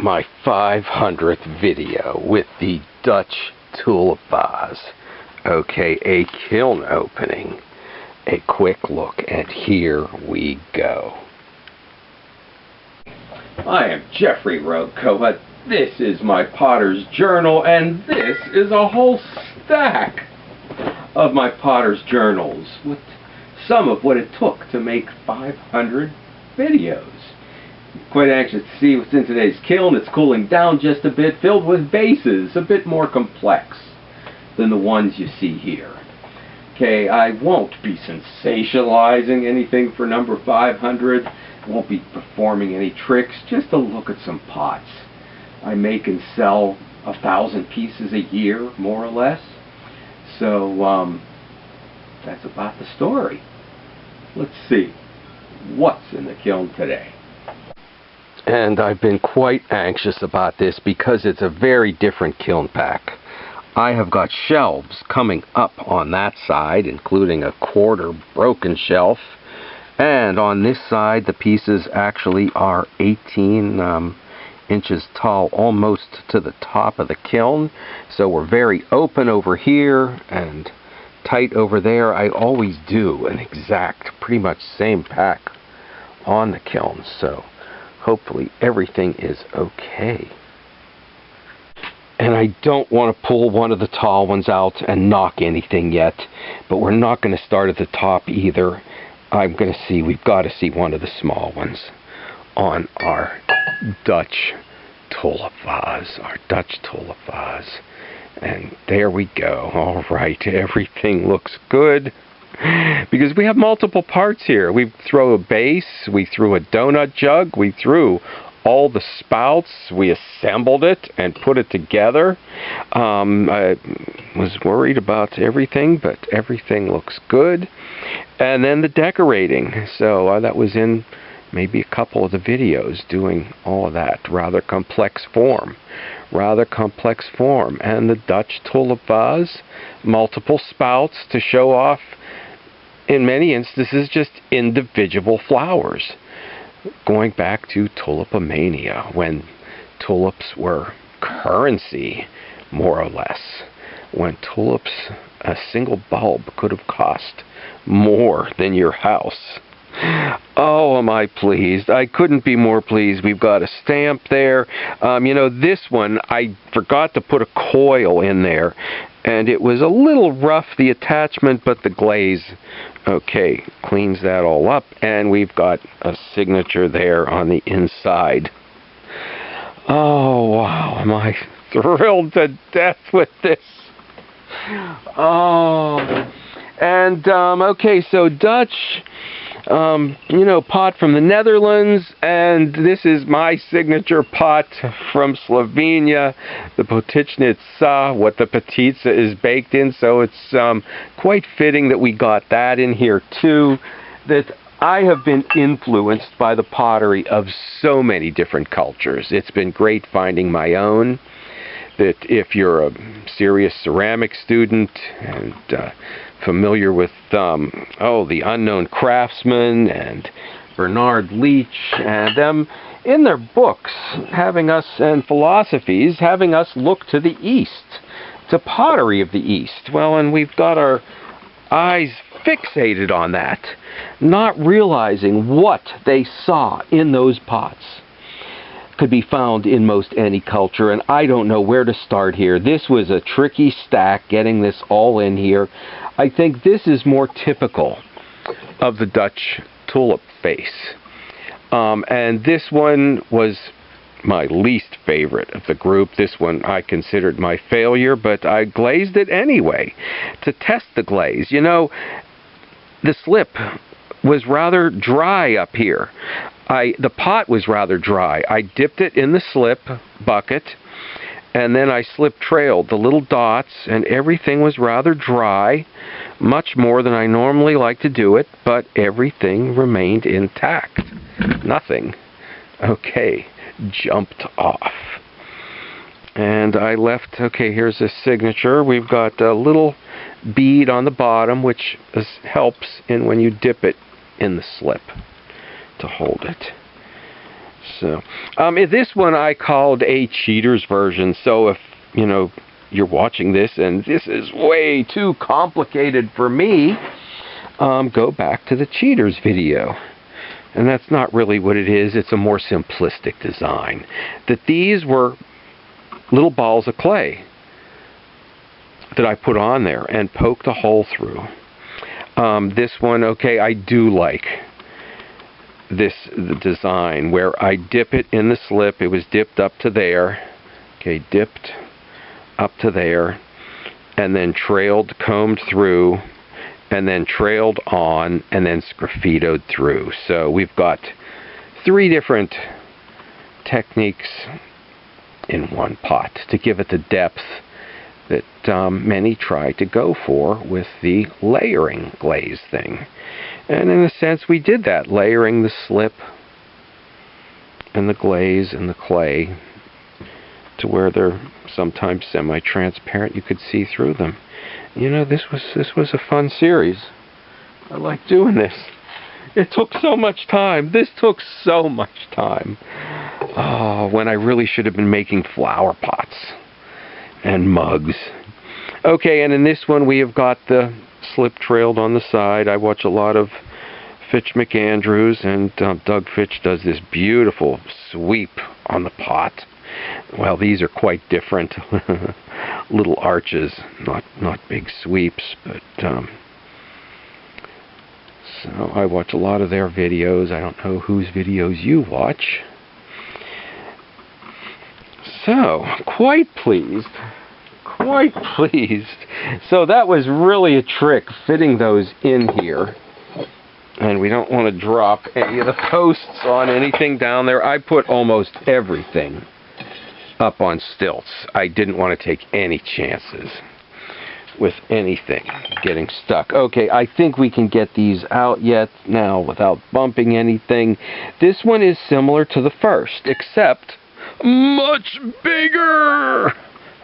my 500th video with the Dutch tulip vase. Okay, a kiln opening. A quick look, and here we go. I am Jeffrey Rokoa. This is my Potter's Journal, and this is a whole stack of my Potter's Journals, with some of what it took to make 500 videos. Quite anxious to see what's in today's kiln. It's cooling down just a bit, filled with bases, a bit more complex than the ones you see here. Okay, I won't be sensationalizing anything for number 500. Won't be performing any tricks, just a look at some pots. I make and sell 1,000 pieces a year, more or less. So, that's about the story. Let's see what's in the kiln today. And I've been quite anxious about this because it's a very different kiln pack. I have got shelves coming up on that side, including a quarter broken shelf. And on this side, the pieces actually are 18 inches tall, almost to the top of the kiln. So we're very open over here and tight over there. I always do an exact, pretty much same pack on the kiln. So hopefully everything is okay. And I don't want to pull one of the tall ones out and knock anything yet, but we're not going to start at the top either. I'm going to see, we've got to see one of the small ones on our Dutch tulip vase, And there we go. All right, everything looks good, because we have multiple parts here. We throw a base, we threw a donut jug, we threw all the spouts, we assembled it and put it together. I was worried about everything, but everything looks good. And then the decorating. So that was in maybe a couple of the videos, doing all of that. Rather complex form. And the Dutch tulip vase, multiple spouts to show off, in many instances, just individual flowers. Going back to tulipomania, when tulips were currency, more or less. When tulips, a single bulb could have cost more than your house. Oh, am I pleased. I couldn't be more pleased. We've got a stamp there. You know, this one, I forgot to put a coil in there, and it was a little rough, the attachment, but the glaze, okay, cleans that all up, and we've got a signature there on the inside. Oh, wow, am I thrilled to death with this. Oh, and, okay, so Dutch, you know, pot from the Netherlands, and this is my signature pot from Slovenia, the Potičnica, what the Petice is baked in, so it's quite fitting that we got that in here too. That I have been influenced by the pottery of so many different cultures. It's been great finding my own. That if you're a serious ceramic student and familiar with, the Unknown Craftsman and Bernard Leach and them in their books, having us, and philosophies, having us look to the East, to pottery of the East. Well, and we've got our eyes fixated on that, not realizing what they saw in those pots could be found in most any culture, and I don't know where to start here. This was a tricky stack, getting this all in here. I think this is more typical of the Dutch tulip vase. And this one was my least favorite of the group. This one I considered my failure, but I glazed it anyway to test the glaze. You know, the slip was rather dry up here. The pot was rather dry. I dipped it in the slip bucket, and then I slip trailed the little dots, and everything was rather dry, much more than I normally like to do it, but everything remained intact. Nothing, okay, jumped off. And I left, okay, here's a signature. We've got a little bead on the bottom, which helps in when you dip it in the slip to hold it. So, this one I called a cheater's version. So if, you know, you're watching this and this is way too complicated for me, go back to the cheaters video. And that's not really what it is. It's a more simplistic design. That these were little balls of clay that I put on there and poked a hole through. This one, okay, I do like the design where I dip it in the slip. It was dipped up to there. Okay, dipped up to there, and then trailed, combed through, and then trailed on, and then sgraffitoed through. So we've got 3 different techniques in one pot to give it the depth that many try to go for with the layering glaze thing. And in a sense we did that, layering the slip and the glaze and the clay to where they're sometimes semi-transparent. You could see through them. You know, this was a fun series. I like doing this. It took so much time. This took so much time. Oh, when I really should have been making flower pots and mugs. Okay, and in this one we have got the slip trailed on the side. I watch a lot of Fitch McAndrews, and Doug Fitch does this beautiful sweep on the pot. Well, these are quite different. Little arches, not big sweeps, but so I watch a lot of their videos. I don't know whose videos you watch. So, quite pleased. Quite pleased. So that was really a trick, fitting those in here. And we don't want to drop any of the posts on anything down there. I put almost everything up on stilts. I didn't want to take any chances with anything getting stuck. Okay, I think we can get these out yet now without bumping anything. This one is similar to the first, except much bigger.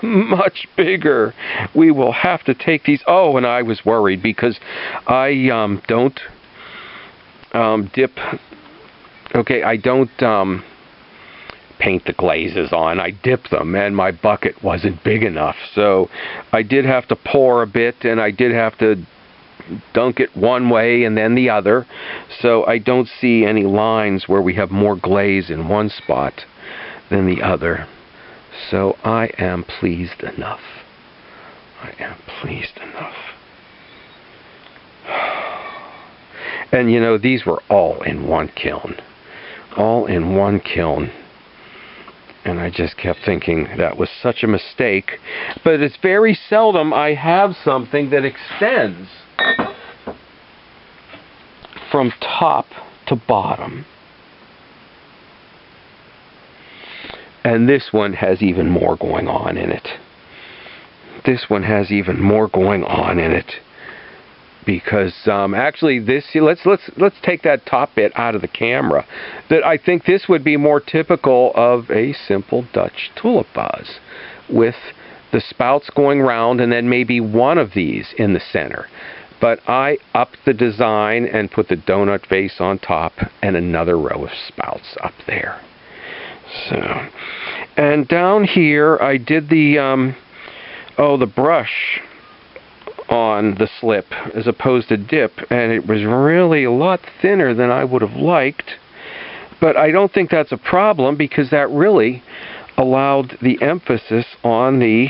Much bigger. We will have to take these. Oh, and I was worried because I don't dip. Okay, I don't paint the glazes on. I dip them, and my bucket wasn't big enough, so I did have to pour a bit, and I did have to dunk it one way and then the other, so I don't see any lines where we have more glaze in one spot than the other. So I am pleased enough. I am pleased enough. And you know, these were all in one kiln. All in one kiln. And I just kept thinking that was such a mistake. But it's very seldom I have something that extends from top to bottom. And this one has even more going on in it. This one has even more going on in it. Because actually this, let's take that top bit out of the camera. That I think this would be more typical of a simple Dutch tulip vase, with the spouts going round and then maybe one of these in the center. But I upped the design and put the donut vase on top and another row of spouts up there. So, and down here I did the the brush on the slip as opposed to dip, and it was really a lot thinner than I would have liked, but I don't think that's a problem because that really allowed the emphasis on the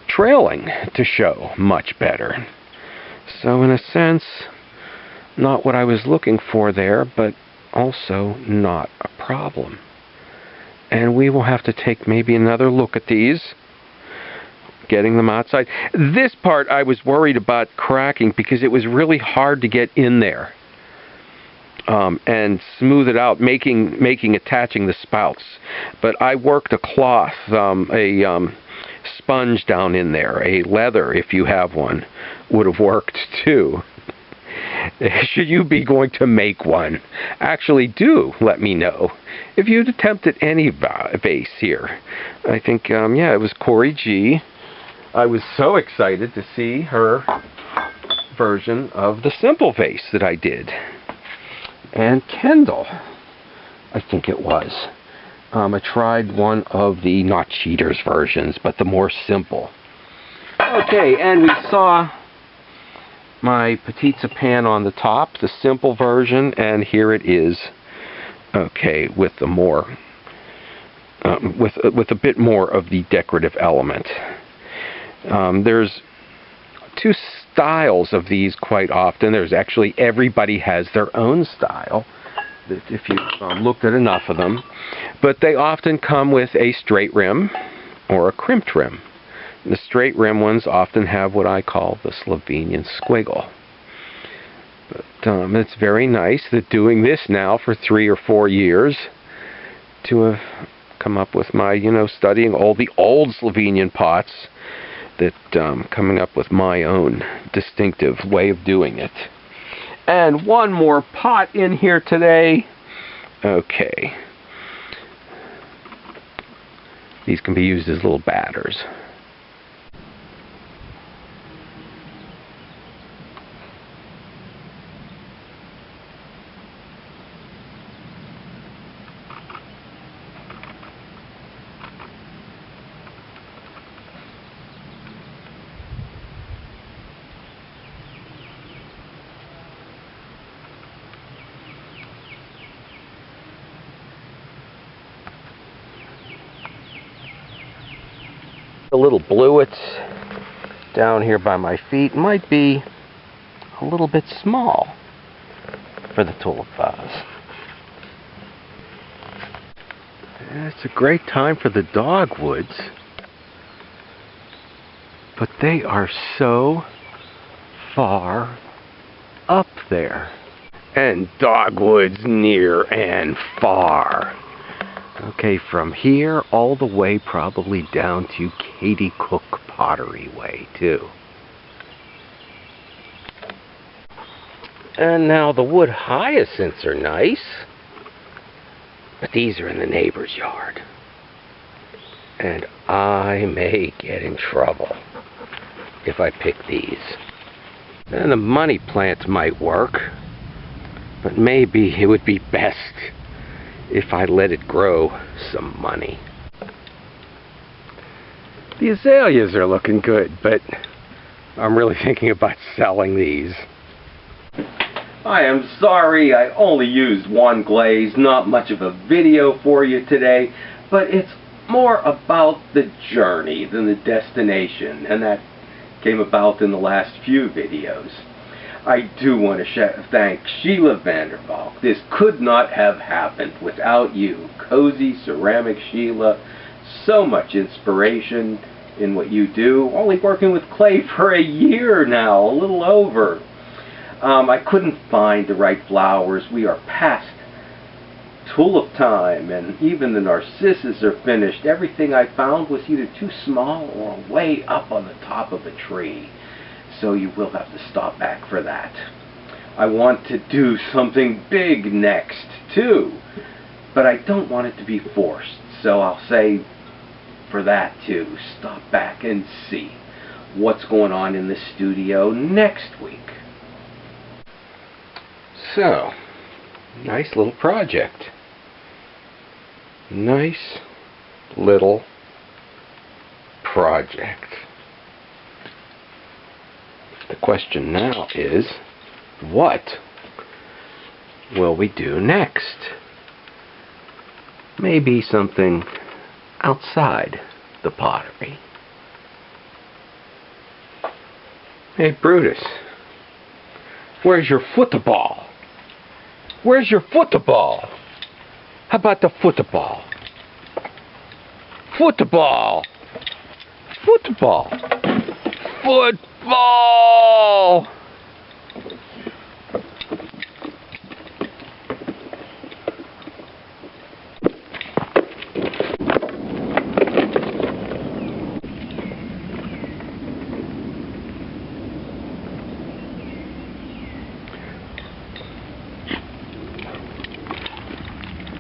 trailing to show much better. So in a sense, not what I was looking for there, but also not a problem. And we will have to take maybe another look at these, getting them outside. This part I was worried about cracking because it was really hard to get in there and smooth it out, attaching the spouts. But I worked a cloth, a sponge down in there, a leather if you have one would have worked too. Should you be going to make one, actually do let me know if you'd attempted any vase here. I think yeah, it was Corey G. I was so excited to see her version of the simple vase that I did. And Kendall. I think it was. I tried one of the, not cheaters versions, but the more simple. Okay, and we saw my pizza pan on the top, the simple version, and here it is. Okay, with the more, with a bit more of the decorative element. There's two styles of these quite often. There's actually, everybody has their own style, if you looked at enough of them. But they often come with a straight rim or a crimped rim. The straight rim ones often have what I call the Slovenian squiggle. But it's very nice that doing this now for 3 or 4 years to have come up with my, studying all the old Slovenian pots, that coming up with my own distinctive way of doing it. And one more pot in here today. Okay. These can be used as little batters. The little bluets down here by my feet might be a little bit small for the tulip vase. It's a great time for the dogwoods, but they are so far up there. And dogwoods near and far. Okay, from here all the way probably down to Katie Cook Pottery Way, too. And now the wood hyacinths are nice, but these are in the neighbor's yard. And I may get in trouble if I pick these. And the money plants might work, but maybe it would be best if I let it grow some money. The azaleas are looking good, but I'm really thinking about selling these. I am sorry I only used one glaze, not much of a video for you today, but it's more about the journey than the destination, and that came about in the last few videos. I do want to thank Sheila Vandervalk. This could not have happened without you. CosyCeramicsSheila, so much inspiration in what you do. Only working with clay for a year now, a little over. I couldn't find the right flowers. We are past tulip time, and even the narcissus are finished. Everything I found was either too small or way up on the top of a tree. So you will have to stop back for that. I want to do something big next, too. But I don't want it to be forced. So I'll say for that, too, stop back and see what's going on in the studio next week. So, nice little project. Nice little project. The question now is, what will we do next? Maybe something outside the pottery. Hey Brutus, where's your football? Where's your football? How about the football? Football! Football! Football!